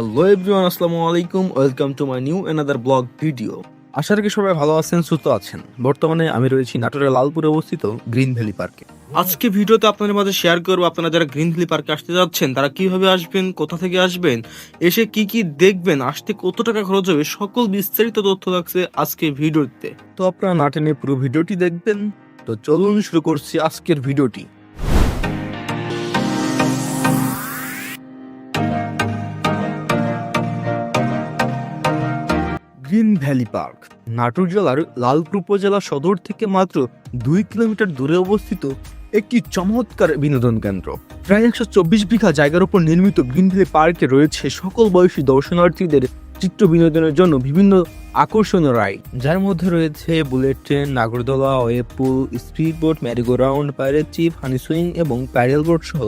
Hello everyone, আসসালামু আলাইকুম। Welcome to my new another blog video. আশা রাখি সবাই ভালো আছেন, সুস্থ আছেন। বর্তমানে আমি রয়েছি নাটোরের লালপুরে অবস্থিত গ্রিন ভ্যালি পার্কে। আজকে ভিডিওতে আপনাদের মাঝে শেয়ার করবো আপনারা যারা গ্রিন ভ্যালি পার্কে আসতে যাচ্ছেন তারা কিভাবে আসবেন, কোথা থেকে আসবেন, এসে কি কি দেখবেন, আসতে কত টাকা খরচ হবে, সকল বিস্তারিত তথ্য থাকছে আজকে ভিডিওতে। তো আপনারা না টেনে পুরো ভিডিওটি দেখবেন। তো চলুন শুরু করছি আজকের ভিডিওটি। গ্রিন ভ্যালি পার্ক নাটোর জেলার লালপুর উপজেলা সদর থেকে মাত্র 2 কিলোমিটার দূরে অবস্থিত একটি চমৎকার বিনোদন কেন্দ্র। প্রায় 124 বিঘা জায়গার উপর নির্মিত গ্রিন ভ্যালি পার্কে রয়েছে সকল বয়সী দর্শনার্থীদের চিত্র বিনোদনের জন্য বিভিন্ন আকর্ষণীয় রাইড, যার মধ্যে রয়েছে বুলেট ট্রেন, নাগরদোলা, wave pool, speed boat, merry go round, pirate ship, honey swing এবং প্যাডেল বোট সহ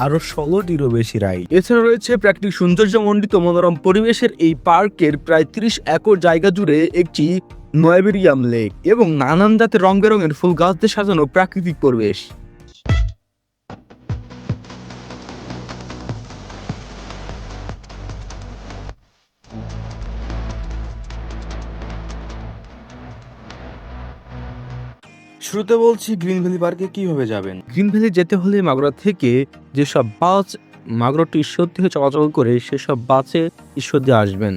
আরো 16টিরও বেশি রাইড। এছাড়া রয়েছে প্রাকৃতিক সৌন্দর্যমণ্ডিত মনোরম পরিবেশের এই পার্কের প্রায় 30 একর জায়গা জুড়ে একটি নয়বেরিয়াম লেক এবং নানান জাতের রং বেরঙের ফুল গাছ দিয়ে সাজানো প্রাকৃতিক পরিবেশ। শুরুতে বলছি গ্রিন ভ্যালি পার্কে কিভাবে যাবেন। গ্রিন ভ্যালি যেতে হলে মাগুরা থেকে যেসব বাস মাগুরা টু ঈশ্বর থেকে চলাচল করে সেসব বাসে ঈশ্বরদী আসবেন।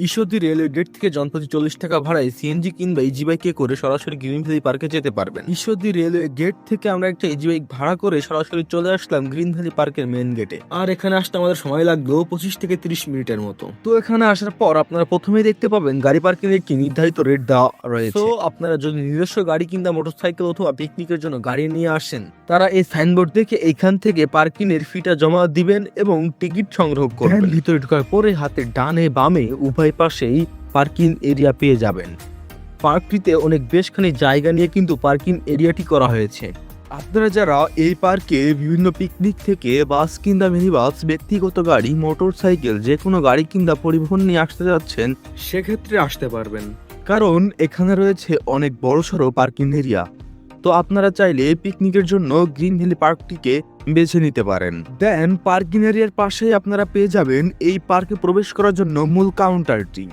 ঈশ্বরদী রেলওয়ে গেট থেকে জনপ্রতি 40 টাকা ভাড়ায় সিএনজি কিংবা ইজি বাইকে করে সরাসরি গ্রিন ভ্যালি পার্কে যেতে পারবেন। ঈশ্বরদী রেলওয়ে গেট থেকে আমরা একটা ইজি বাইক ভাড়া করে সরাসরি চলে আসলাম গ্রিন ভ্যালি পার্কের মেন গেটে। আর এখানে আসতে আমাদের সময় লাগলো 25 থেকে 30 মিনিটের মতো। তো এখানে আসার পর আপনারা প্রথমেই দেখতে পাবেন গাড়ি পার্কিং এর একটি নির্ধারিত রেট দেওয়া রয়েছে। তো আপনারা যদি নিজস্ব গাড়ি কিংবা মোটরসাইকেল অথবা পিকনিকের জন্য গাড়ি নিয়ে আসেন তারা এই সাইনবোর্ড দেখে এইখান থেকে পার্কিং এর ফিটা জমা দিবেন এবং টিকিট সংগ্রহ করবেন। ভিতরে ঢোকার পরে হাতের ডানে বামে উভয় পাশেই পার্কিং এরিয়া পেয়ে যাবেন। পার্কটিতে অনেক বেশখানি জায়গা নিয়ে কিন্তু পার্কিং এরিয়াটি করা হয়েছে। আপনারা যারা এই পার্কে বিভিন্ন পিকনিক থেকে বাস কিংবা মিনি বাস, ব্যক্তিগত গাড়ি, মোটরসাইকেল যে কোনো গাড়ি কিংবা পরিবহন নিয়ে আসতে যাচ্ছেন সেক্ষেত্রে আসতে পারবেন, কারণ এখানে রয়েছে অনেক বড়সড় পার্কিং এরিয়া। তো আপনারা চাইলে পিকনিকের জন্য গ্রিন ভ্যালি পার্কটিকে বেছে নিতে পারেন। দেন পার্কিং এরিয়ার পাশেই আপনারা পেয়ে যাবেন এই পার্কে প্রবেশ করার জন্য মূল কাউন্টারটি।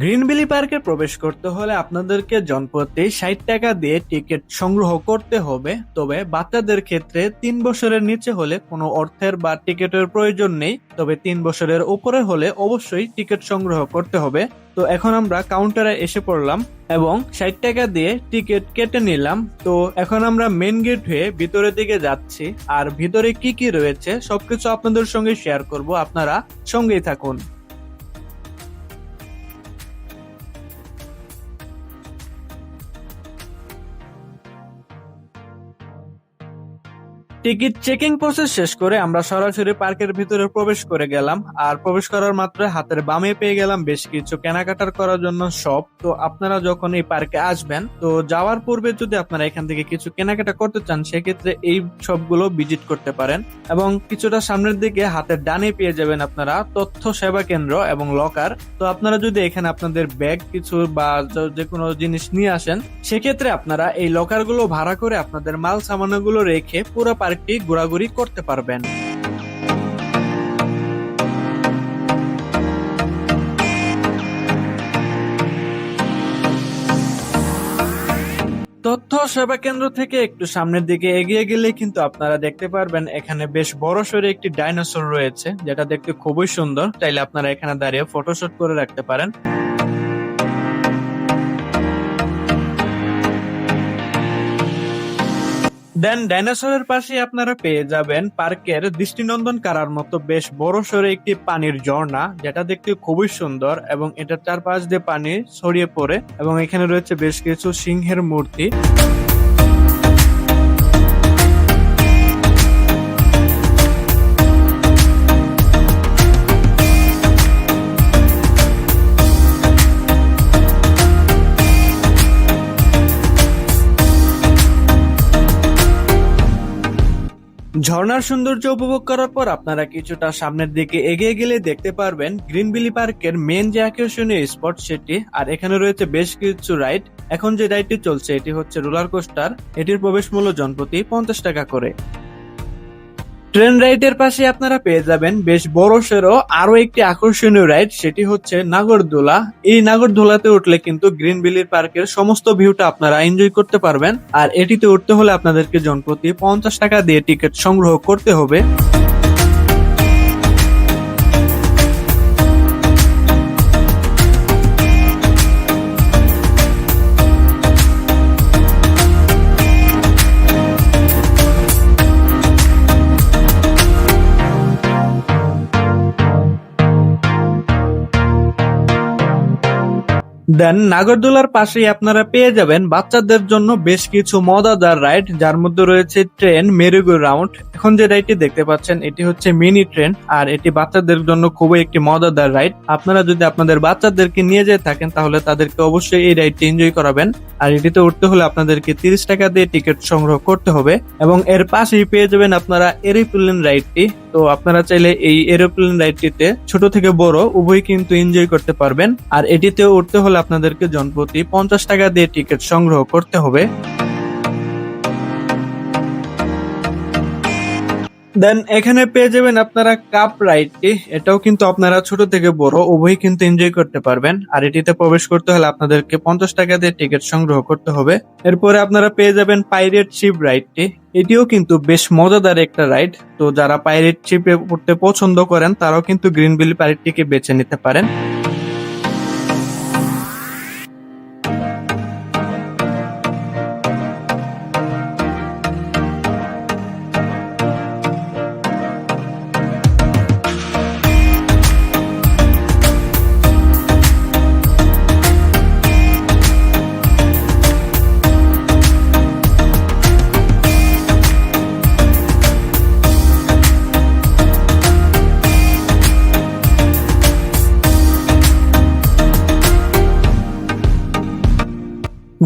গ্রিন ভ্যালি পার্কে প্রবেশ করতে হলে আপনাদেরকে জনপ্রতি 60 টাকা দিয়ে টিকিট সংগ্রহ করতে হবে। তবে বাচ্চাদের ক্ষেত্রে 3 বছরের নিচে হলে কোনো অর্থের বা টিকিটের প্রয়োজন নেই, তবে 3 বছরের উপরে হলে অবশ্যই টিকিট সংগ্রহ করতে হবে। তো এখন আমরা কাউন্টারে এসে পড়লাম এবং 60 টাকা দিয়ে টিকিট কেটে নিলাম। তো এখন আমরা মেন গেট হয়ে ভিতরের দিকে যাচ্ছি, আর ভিতরে কি কি রয়েছে সবকিছু আপনাদের সঙ্গে শেয়ার করব, আপনারা সঙ্গেই থাকুন। টিকিট চেকিং প্রসেস শেষ করে আমরা সরাসরি পার্কের ভিতরে প্রবেশ করে গেলাম, আর প্রবেশ করার মাত্র হাতের বামে পেয়ে গেলাম বেশ কিছু কেনাকাটার করার জন্য শপ। তো আপনারা যখন এই পার্কে আসবেন তো যাওয়ার পূর্বে যদি আপনারা এখান থেকে কিছু কেনাকাটা করতে চান সেক্ষেত্রে এই শপগুলো ভিজিট করতে পারেন। এবং কিছুটা সামনের দিকে হাতের ডানে পেয়ে যাবেন আপনারা তথ্য সেবা কেন্দ্র এবং লকার। তো আপনারা যদি এখানে আপনাদের ব্যাগ কিছু বা যে কোনো জিনিস নিয়ে আসেন সেক্ষেত্রে আপনারা এই লকার গুলো ভাড়া করে আপনাদের মাল সামানগুলো রেখে পুরো পার্কটি ঘোরাঘুরি করতে পারবেন। তথ্য সেবা কেন্দ্র থেকে একটু সামনের দিকে এগিয়ে গেলে কিন্তু আপনারা দেখতে পারবেন এখানে বেশ বড় সড়ো একটি ডাইনোসর রয়েছে, যেটা দেখতে খুবই সুন্দর। চাইলে আপনারা এখানে দাঁড়িয়ে ফটোশুট করে রাখতে পারেন। দেন ডাইনোসরের পাশে আপনারা পেয়ে যাবেন পার্কের দৃষ্টিনন্দন করার মতো বেশ বড় সড়ো একটি পানির ঝর্ণা, যেটা দেখতে খুবই সুন্দর এবং এটার চারপাশ দিয়ে পানি ছড়িয়ে পড়ে এবং এখানে রয়েছে বেশ কিছু সিংহের মূর্তি। ঝর্ণার সৌন্দর্য উপভোগ করার পর আপনারা কিছুটা সামনের দিকে এগিয়ে গেলে দেখতে পারবেন গ্রিন ভ্যালি পার্কের মেন যে আকর্ষণীয় স্পট সেটি। আর এখানে রয়েছে বেশ কিছু রাইড। এখন যে রাইডটি চলছে এটি হচ্ছে রোলার কোস্টার। এটির প্রবেশ মূল্য জনপ্রতি 50 টাকা করে। ট্রেন রাইডের পাশে আপনারা পেয়ে যাবেন বেশ বড় সড়ো আরো একটি আকর্ষণীয় রাইড, সেটি হচ্ছে নাগরদোলা। এই নাগরদোলাতে উঠলে কিন্তু গ্রিন ভ্যালি পার্কের সমস্ত ভিউটা আপনারা এনজয় করতে পারবেন। আর এটিতে উঠতে হলে আপনাদেরকে জনপ্রতি 50 টাকা দিয়ে টিকিট সংগ্রহ করতে হবে। দেন নাগরদোলার পাশেই আপনারা পেয়ে যাবেন বাচ্চাদের জন্য বেশ কিছু মজাদার রাইড, যার মধ্যে রয়েছে ট্রেন, মেরিগো রাউন্ড। এখন যে রাইডটি দেখতে পাচ্ছেন এটি হচ্ছে মিনি ট্রেন, আর এটি বাচ্চাদের জন্য খুবই একটি মজাদার রাইড। আপনারা যদি আপনাদের বাচ্চাদেরকে নিয়ে যেয়ে থাকেন তাহলে তাদেরকে অবশ্যই এই রাইডটি এনজয় করাবেন। আর এটিতে উঠতে হলে আপনাদেরকে 30 টাকা দিয়ে টিকিট সংগ্রহ করতে হবে। এবং এর পাশেই পেয়ে যাবেন আপনারা এরোপ্লেন রাইডটি। তো আপনারা চাইলে এই এরোপ্লেন রাইডটিতে ছোট থেকে বড় উভয় কিন্তু এনজয় করতে পারবেন। আর এটিতে উঠতে হলে আপনাদেরকে জনপ্রতি 50 টাকা দিয়ে টিকিট সংগ্রহ করতে হবে। দেন এখানে পেয়ে যাবেন আপনারা কাপ রাইডটি। এটাও কিন্তু আপনারা ছোট থেকে বড় উভয় কিন্তু এনজয় করতে পারবেন। আর এটিতে প্রবেশ করতে হলে আপনাদেরকে 50 টাকা দিয়ে টিকিট সংগ্রহ করতে হবে। এরপরে আপনারা পেয়ে যাবেন পাইরেট শিপ রাইডটি। এটিও কিন্তু বেশ মজাদার একটা রাইড। তো যারা পাইরেট শিপে উঠতে পছন্দ করেন তারাও কিন্তু গ্রিন ভ্যালি পার্কটিকে বেছে নিতে পারেন।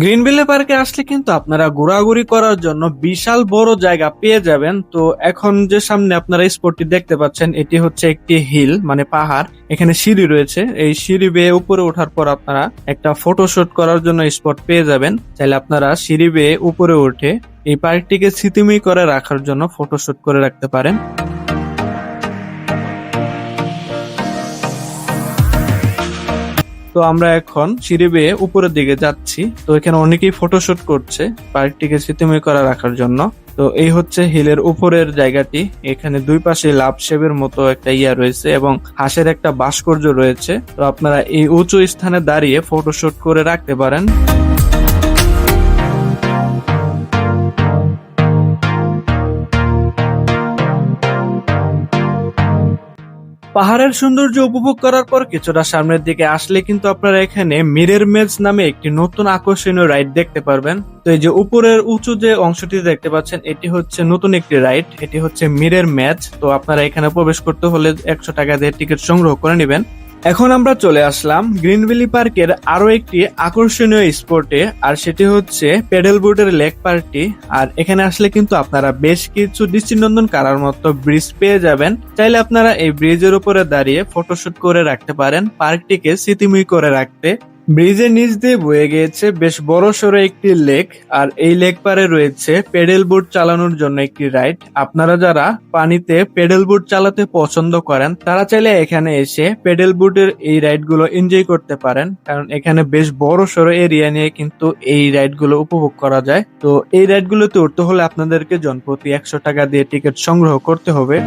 গ্রিন ভ্যালি পার্কে আসলে কিন্তু আপনারা ঘোরাঘুরি করার জন্য বিশাল বড় জায়গা পেয়ে যাবেন। তো এখন যে সামনে আপনারা স্পটটি দেখতে পাচ্ছেন এটি হচ্ছে একটি হিল মানে পাহাড়। এখানে সিঁড়ি রয়েছে, এই সিঁড়ি বেয়ে উপরে ওঠার পর আপনারা একটা ফটোশুট করার জন্য স্পট পেয়ে যাবেন। চাইলে আপনারা সিঁড়ি বেয়ে উপরে উঠে এই পার্কটিকে স্মৃতিময় করে রাখার জন্য ফটোশুট করে রাখতে পারেন। তো আমরা এখন সিঁড়ি বেয়ে উপরের দিকে যাচ্ছি। তো এখানে অনেকেই ফটোশুট করছে পার্কটিকে স্মৃতিময় করে রাখার জন্য। তো এই হচ্ছে হিলের উপরের জায়গাটি। এখানে দুই পাশে লাভ শেপের মতো একটা ইয়া রয়েছে এবং হাঁসের একটা ভাস্কর্য রয়েছে। তো আপনারা এই উঁচু স্থানে দাঁড়িয়ে ফটোশুট করে রাখতে পারেন। পাহাড়ের সৌন্দর্য উপভোগ করার পর কিছুটা সামনের দিকে আসলে কিন্তু আপনারা এখানে মিরর মেজ নামে একটি নতুন আকর্ষণীয় রাইড দেখতে পারবেন। তো এই যে উপরের উঁচু যে অংশটি দেখতে পাচ্ছেন এটি হচ্ছে নতুন একটি রাইড, এটি হচ্ছে মিরর মেজ। তো আপনারা এখানে প্রবেশ করতে হলে 100 টাকা দিয়ে টিকিট সংগ্রহ করে নেবেন। এখন আমরা চলে আসলাম গ্রিন ভ্যালি পার্কের আরো একটি আকর্ষণীয় স্পটে, আর সেটি হচ্ছে প্যাডেল বোর্ডের লেক পার্কটি। আর এখানে আসলে কিন্তু আপনারা বেশ কিছু দৃষ্টিনন্দন কারার মতো ব্রিজ পেয়ে যাবেন। চাইলে আপনারা এই ব্রিজের উপরে দাঁড়িয়ে ফটোশুট করে রাখতে পারেন পার্কটিকে স্মৃতিময় করে রাখতে। ব্রিজের নিচ দিয়ে বয়ে গিয়েছে বেশ বড় সড়ো একটি লেক, আর এই লেক পারে রয়েছে পেডেল বোট চালানোর জন্য একটি রাইড। আপনারা যারা পানিতে পেডেল বোট চালাতে পছন্দ করেন তারা চাইলে এখানে এসে পেডেল বোটের এই রাইড গুলো এনজয় করতে পারেন, কারণ এখানে বেশ বড় সড়ো এরিয়া নিয়ে কিন্তু এই রাইড গুলো উপভোগ করা যায়। তো এই রাইড গুলোতে উঠতে হলে আপনাদেরকে জনপ্রতি 100 টাকা দিয়ে টিকিট সংগ্রহ করতে হবে।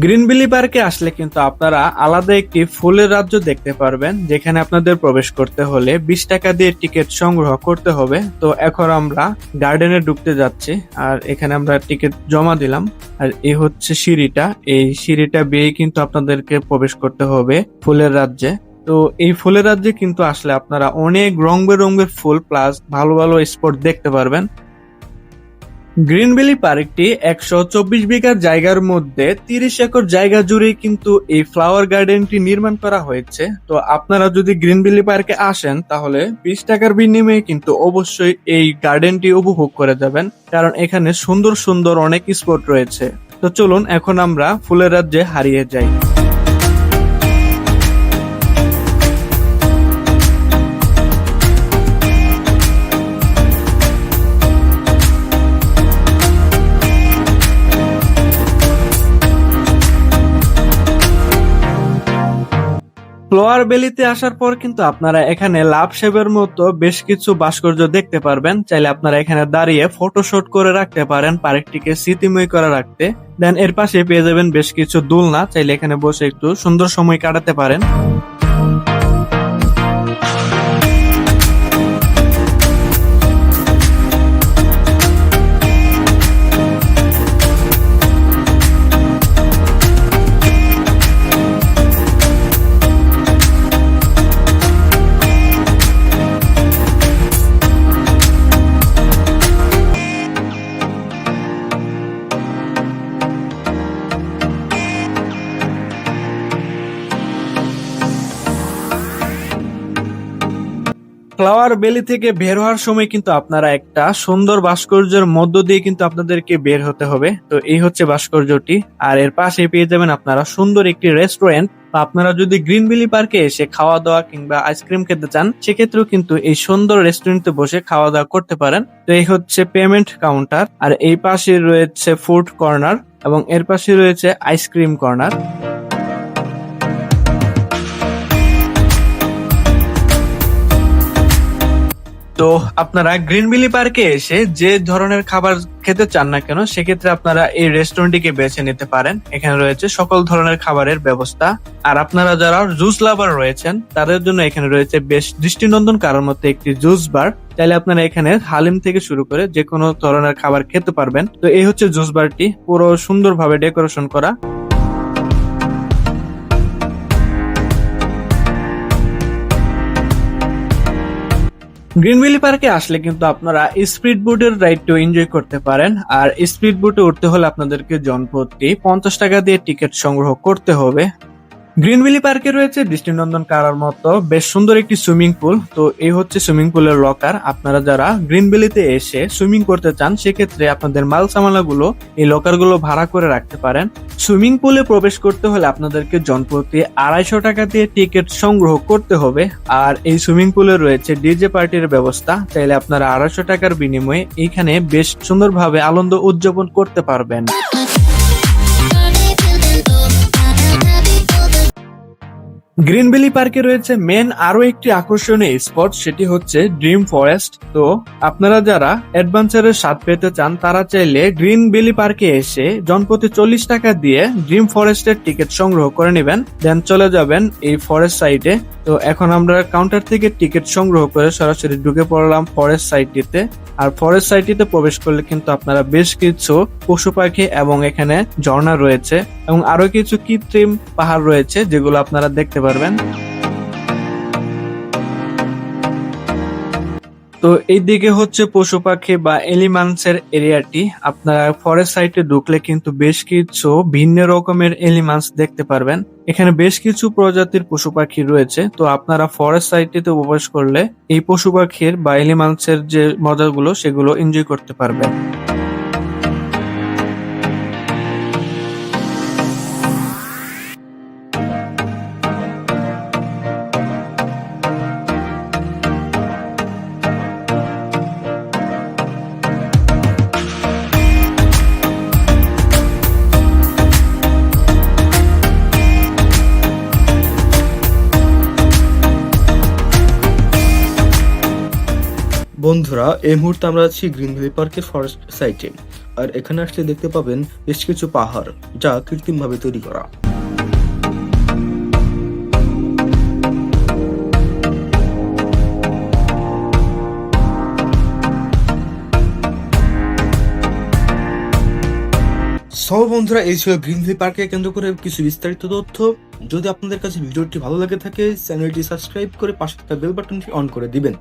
গ্রিন ভ্যালি পার্কে আসলে কিন্তু আপনারা আলাদা একটি ফুলের রাজ্য দেখতে পারবেন, যেখানে আপনাদের প্রবেশ করতে হলে 20 টাকা দিয়ে টিকিট সংগ্রহ করতে হবে। তো এখন আমরা গার্ডেনে ঢুকতে যাচ্ছি, আর এখানে আমরা টিকিট জমা দিলাম। আর এই হচ্ছে সিঁড়িটা, এই সিঁড়িটা বেয়ে কিন্তু আপনাদেরকে প্রবেশ করতে হবে ফুলের রাজ্যে। তো এই ফুলের রাজ্যে কিন্তু আসলে আপনারা অনেক রং বেরঙের ফুল প্লাস ভালো ভালো স্পট দেখতে পারবেন। গ্রিন ভ্যালি পার্কটি 124 বিঘা জায়গার মধ্যে 30 একর জায়গা জুড়ে কিন্তু এই ফ্লাওয়ার গার্ডেনটি নির্মাণ করা হয়েছে। তো আপনারা যদি গ্রিন ভ্যালি পার্কে আসেন তাহলে 20 টাকার বিনিময়ে কিন্তু অবশ্যই এই গার্ডেনটি উপভোগ করে যাবেন, কারণ এখানে সুন্দর সুন্দর অনেক স্পট রয়েছে। তো চলুন এখন আমরা ফুলের রাজ্যে হারিয়ে যাই। ফ্লোয়ার ভ্যালিতে আসার পর কিন্তু আপনারা এখানে লাভ শেপের মতো বেশ কিছু ভাস্কর্য দেখতে পারবেন। চাইলে আপনারা এখানে দাঁড়িয়ে ফটোশুট করে রাখতে পারেন পার্কটিকে স্মৃতিময় করে রাখতে। দেন এর পাশে পেয়ে যাবেন বেশ কিছু দোলনা, চাইলে এখানে বসে একটু সুন্দর সময় কাটাতে পারেন। ফ্লাওয়ার ভ্যালি থেকে বের হওয়ার সময় কিন্তু আপনারা একটা সুন্দর ভাস্কর্যের মধ্য দিয়ে কিন্তু আপনাদেরকে বের হতে হবে। তো এই হচ্ছে ভাস্কর্যটি, আর এর পাশে পেয়ে যাবেন আপনারা সুন্দর একটি রেস্টুরেন্ট। আপনারা যদি গ্রিন ভ্যালি পার্কে এসে খাওয়া দাওয়া কিংবা আইসক্রিম খেতে চান, সেক্ষেত্রেও কিন্তু এই সুন্দর রেস্টুরেন্টে বসে খাওয়া দাওয়া করতে পারেন। তো এই হচ্ছে পেমেন্ট কাউন্টার, আর এই পাশে রয়েছে ফুড কর্নার এবং এর পাশে রয়েছে আইসক্রিম কর্নার। তো আপনারা গ্রিন ভ্যালি পার্কে এসে যে ধরনের খাবার খেতে চান না কেন, সেক্ষেত্রে আপনারা এই রেস্টুরেন্টটিকে বেছে নিতে পারেন। এখানে রয়েছে সকল ধরনের খাবারের ব্যবস্থা। আর আপনারা যারা জুস লাভার রয়েছেন, তাদের জন্য এখানে রয়েছে বেশ দৃষ্টিনন্দন কারোর মতো একটি জুস বার। তাইলে আপনারা এখানে হালিম থেকে শুরু করে যে কোনো ধরনের খাবার খেতে পারবেন। তো এই হচ্ছে জুস বারটি, পুরো সুন্দরভাবে ডেকোরেশন করা। গ্রিন ভ্যালি পার্কে আসলে কিন্তু আপনারা স্পিড বোটের রাইডটিও এনজয় করতে পারেন। আর স্পিড বোটে উঠতে হলে আপনাদেরকে জনপ্রতি 50 টাকা দিয়ে টিকিট সংগ্রহ করতে হবে। গ্রিন ভ্যালি পার্কে রয়েছে দৃষ্টিনন্দন কারার মতো বেশ সুন্দর একটি সুইমিং পুল। তো এই হচ্ছে সুইমিং পুলের লকার। আপনারা যারা গ্রিন ভ্যালিতে এসে সুইমিং করতে চান, সেক্ষেত্রে আপনাদের মাল সামানাগুলো এই লকারগুলো ভাড়া করে রাখতে পারেন। সুইমিং পুলে প্রবেশ করতে হলে আপনাদেরকে জনপ্রতি 250 টাকা দিয়ে টিকিট সংগ্রহ করতে হবে। আর এই সুইমিং পুলে রয়েছে ডিজে পার্টির ব্যবস্থা। চাইলে আপনারা 250 টাকার বিনিময়ে এইখানে বেশ সুন্দরভাবে আনন্দ উদযাপন করতে পারবেন। গ্রিন ভ্যালি পার্কে রয়েছে মেন আরো একটি আকর্ষণীয় স্পট, সেটি হচ্ছে ড্রিম ফরেস্ট। তো আপনারা যারা অ্যাডভেঞ্চারের স্বাদ পেতে চান, তারা চাইলে গ্রিন ভ্যালি পার্কে এসে জনপ্রতি 40 টাকা দিয়ে ড্রিম ফরেস্টের টিকিট সংগ্রহ করে নেবেন। দেন চলে যাবেন এই ফরেস্ট সাইটে। তো এখন আমরা কাউন্টার থেকে টিকিট সংগ্রহ করে সরাসরি ঢুকে পড়লাম ফরেস্ট সাইটটিতে। আর ফরেস্ট সাইটটিতে প্রবেশ করলে কিন্তু আপনারা বেশ কিছু পশু পাখি এবং এখানে ঝর্ণা রয়েছে এবং আরো কিছু কৃত্রিম পাহাড় রয়েছে, যেগুলো আপনারা দেখতে পারবেন। তো এইদিকে হচ্ছে পশু পাখি বা এলিমান্সের এরিয়াটি। আপনারা ফরেস্ট সাইটে ঢুকলে কিন্তু বেশ কিছু ভিন্ন রকমের এলিমান্স দেখতে পারবেন। এখানে বেশ কিছু প্রজাতির পশু পাখি রয়েছে। তো আপনারা ফরেস্ট সাইটটিতে প্রবেশ করলে এই পশু পাখির বা এলিমান্সের যে মজাগুলো, সেগুলো এনজয় করতে পারবেন। বন্ধুরা, এই মুহূর্তে আমরা আছি গ্রিন ভ্যালি পার্কের ফরেস্ট সাইটে। আর এখানে আসলে দেখতে পাবেন বেশ কিছু পাহাড়, যা কৃত্রিমভাবে তৈরি করা। সব বন্ধুরা, এই ছিল গ্রিন ভ্যালি পার্কে কেন্দ্র করে কিছু বিস্তারিত তথ্য। যদি আপনাদের কাছে ভিডিওটি ভালো লাগে থাকে, চ্যানেলটি সাবস্ক্রাইব করে পাশে থাকা বেল বাটনটি অন করে দিবেন।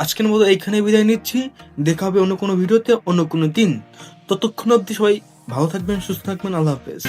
আজকের মতো এইখানে বিদায় নিচ্ছি। দেখা হবে অন্য কোনো ভিডিওতে অন্য কোনো দিন। ততক্ষণ অবধি সবাই ভালো থাকবেন, সুস্থ থাকবেন। আল্লাহ হাফেজ।